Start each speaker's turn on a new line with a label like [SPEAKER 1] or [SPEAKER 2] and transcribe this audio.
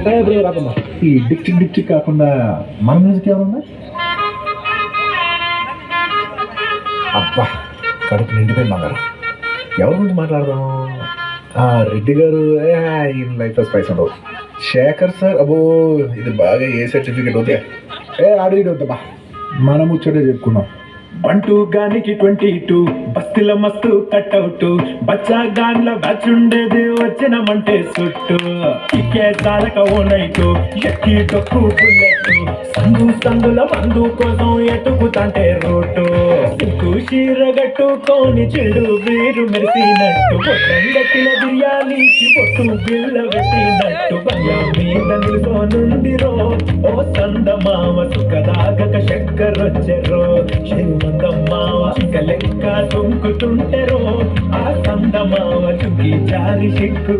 [SPEAKER 1] రాకమ్మా ఈ district district కాకుండా మన మ్యూజిక్ ఏమన్నా అబ్బా కడుపు నిండిపోయింది బంగారం. ఎవరి గురించి మాట్లాడదాం? రెడ్డి గారు ఈయన లైఫ్లో స్పైస్ ఉండవు. శేఖర్ సార్ అబ్బో ఇది బాగా ఏ సర్టిఫికేట్ అవుతాయి. ఆడు వద్దబ్బా మనం ముచ్చటే చెప్పుకున్నాం.
[SPEAKER 2] 1-2 గానికి 22 బస్తీల మస్తు కట్అవుట్ బచ్చా గాన్ల బ్యాచ్ ఉండేది వచ్చినమంటే సుట్టు ఇకే సాలక ఓ నైటు ఎక్కి డొక్కు బుల్లెట్ సందుల మందు కోసం ఎటుకుతాంటే రోడ్డు సిక్కు చీరగట్టుకోని చెడు వీరు మెరిసినట్టు పొట్టం గట్టిన బిర్యానీకి పొట్టు బిల్ల పెట్టినట్టు భయ మీద నిలుసోనుందిరో ఓ సందమామ సుఖదాగక చక్కరొచ్చెరో మందమ్మావ లెక్క తుంకుతుంటెరో ఆ సందమావ చుకి జారి సిక్కు